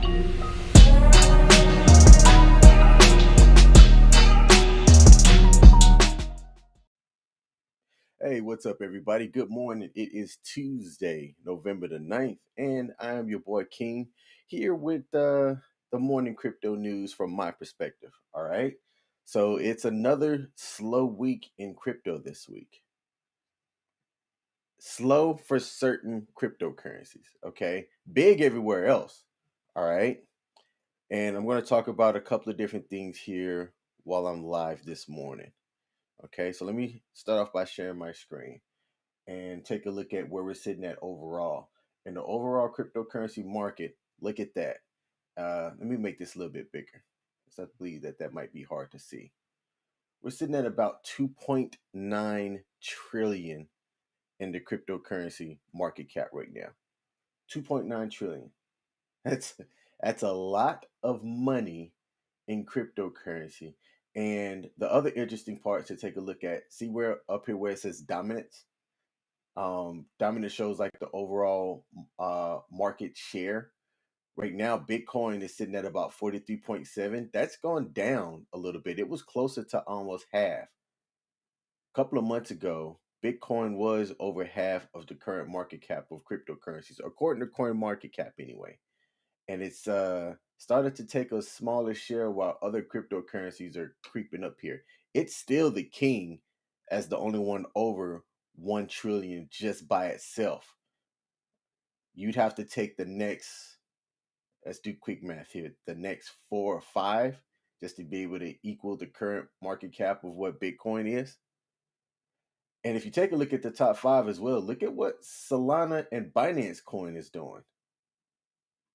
Hey, what's up, everybody? Good morning. It is Tuesday, November the 9th, and I am your boy King here with the morning crypto news from my perspective. All right. So it's another slow week in crypto this week. Slow for certain cryptocurrencies. Okay. Big everywhere else. All right. And I'm going to talk about a couple of different things here while I'm live this morning. Okay. So let me start off by sharing my screen and take a look at where we're sitting at overall. In the overall cryptocurrency market, look at that. Let me make this a little bit bigger, because I believe that might be hard to see. We're sitting at about 2.9 trillion in the cryptocurrency market cap right now. 2.9 trillion. That's that's a lot of money in cryptocurrency. And the other interesting part to take a look at, see where up here where it says dominance. Dominance shows like the overall market share. Right now, Bitcoin is sitting at about 43.7. That's gone down a little bit. It was closer to almost half. A couple of months ago, Bitcoin was over half of the current market cap of cryptocurrencies, according to Coin Market Cap anyway. And it's started to take a smaller share while other cryptocurrencies are creeping up here. It's still the king as the only one over 1 trillion just by itself. You'd have to take the next, let's do quick math here, the next 4 or 5 just to be able to equal the current market cap of what Bitcoin is. And if you take a look at the top 5 as well, look at what Solana and Binance Coin is doing.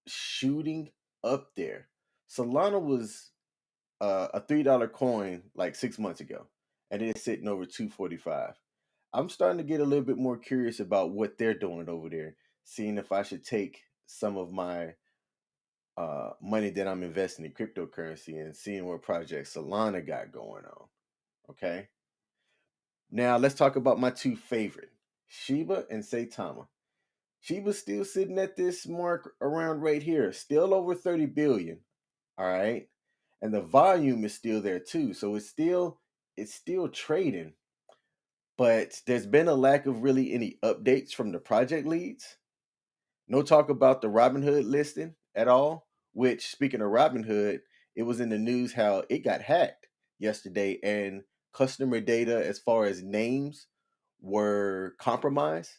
Shooting up there. Solana was a $3 coin like 6 months ago, and it's sitting over 245. I'm starting to get a little bit more curious about what they're doing over there, seeing if I should take some of my money that I'm investing in cryptocurrency and seeing what project Solana got going on. Okay. Now let's talk about my two favorite, Shiba and Saitama. Shiba's still sitting at this mark around right here, still over 30 billion. All right. And the volume is still there too. So it's still trading, but there's been a lack of really any updates from the project leads. No talk about the Robinhood listing at all, which, speaking of Robinhood, it was in the news how it got hacked yesterday and customer data as far as names were compromised.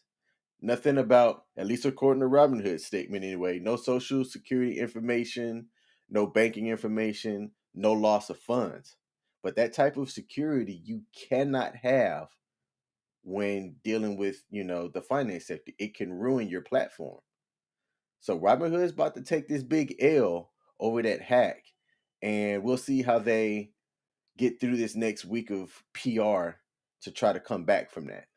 Nothing about, at least according to Robinhood's statement anyway, no social security information, no banking information, no loss of funds. But that type of security you cannot have when dealing with, the finance sector. It can ruin your platform. So Robinhood is about to take this big L over that hack, and we'll see how they get through this next week of PR to try to come back from that.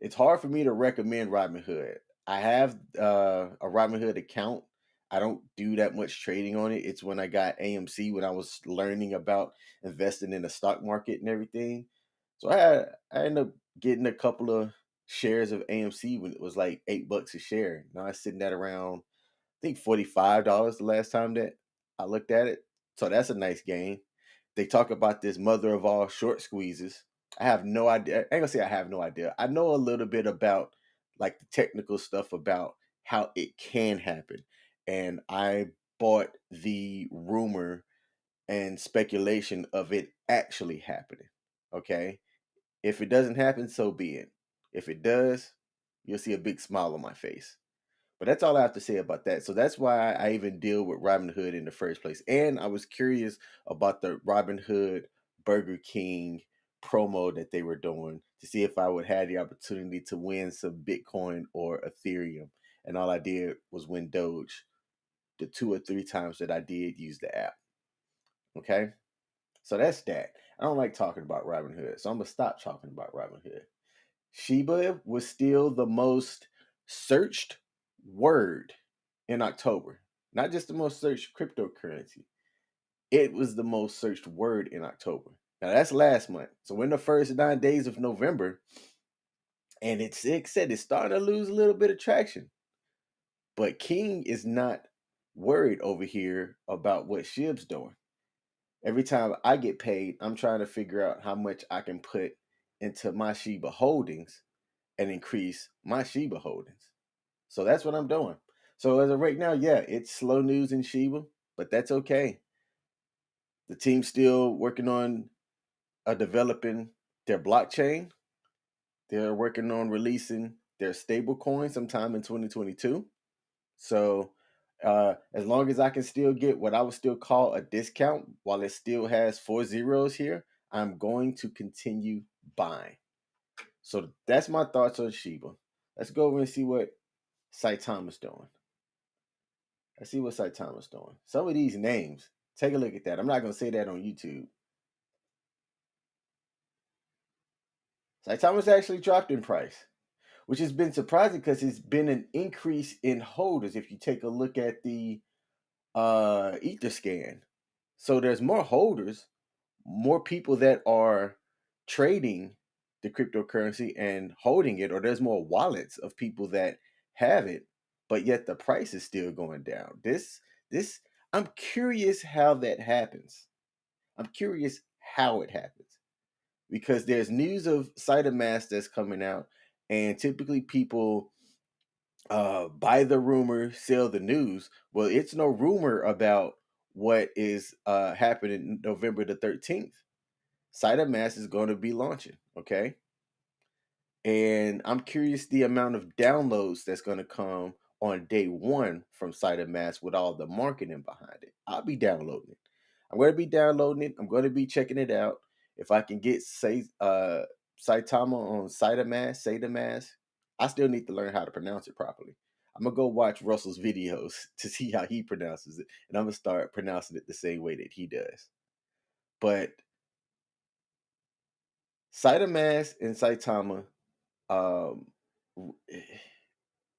It's hard for me to recommend Robinhood. I have a Robinhood account. I don't do that much trading on it. It's when I got AMC when I was learning about investing in the stock market and everything. So I ended up getting a couple of shares of AMC when it was like $8 a share. Now it's sitting at around, I think, $45 the last time that I looked at it. So that's a nice gain. They talk about this mother of all short squeezes. I have no idea. I ain't gonna say I have no idea. I know a little bit about like the technical stuff about how it can happen. And I bought the rumor and speculation of it actually happening. Okay. If it doesn't happen, so be it. If it does, you'll see a big smile on my face. But that's all I have to say about that. So that's why I even deal with Robinhood in the first place. And I was curious about the Robinhood Burger King promo that they were doing to see if I would have the opportunity to win some Bitcoin or Ethereum. And all I did was win Doge the 2 or 3 times that I did use the app. Okay. So that's that. I don't like talking about Robinhood. So I'm going to stop talking about Robinhood. Shiba was still the most searched word in October. Not just the most searched cryptocurrency. It was the most searched word in October. Now that's last month. So we're in the first 9 days of November, and it said it's starting to lose a little bit of traction. But King is not worried over here about what SHIB's doing. Every time I get paid, I'm trying to figure out how much I can put into my Shiba holdings and increase my Shiba holdings. So that's what I'm doing. So as of right now, yeah, it's slow news in Shiba, but that's okay. The team's still working on developing their blockchain. They're working on releasing their stable coin sometime in 2022. So as long as I can still get what I would still call a discount while it still has 4 zeros here, I'm going to continue buying. So that's my thoughts on Shiba. Let's go over and see what Saitama's doing. Let's see what Saitama's doing. Some of these names, take a look at that. I'm not going to say that on YouTube. Saitama's actually dropped in price, which has been surprising because it's been an increase in holders. If you take a look at the Etherscan, so there's more holders, more people that are trading the cryptocurrency and holding it, or there's more wallets of people that have it, but yet the price is still going down. This I'm curious how that happens. I'm curious how it happens because there's news of Cytomask that's coming out, and typically people buy the rumor, sell the news. Well, it's no rumor about what is happening November the 13th. Cytomask is going to be launching, okay? And I'm curious the amount of downloads that's going to come on day one from Cytomask with all the marketing behind it. I'll be downloading it. I'm going to be downloading it. I'm going to be checking it out. If I can get Saitama on Cytomask, I still need to learn how to pronounce it properly. I'm gonna go watch Russell's videos to see how he pronounces it, and I'm gonna start pronouncing it the same way that he does. But Cytomask and Saitama, um,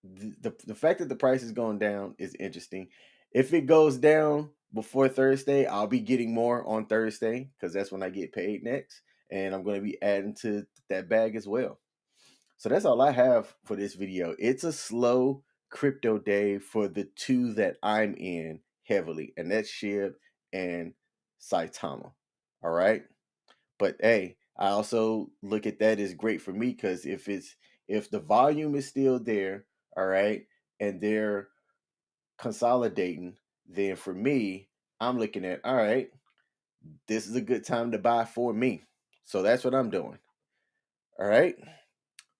the fact that the price is going down is interesting. If it goes down before Thursday, I'll be getting more on Thursday because that's when I get paid next, and I'm going to be adding to that bag as well. So that's all I have for this video. It's a slow crypto day for the two that I'm in heavily, and that's SHIB and Saitama. All right. But hey, I also look at that as great for me because if the volume is still there, all right, and they're consolidating, then for me, I'm looking at all right, this is a good time to buy for me. So that's what I'm doing. All right.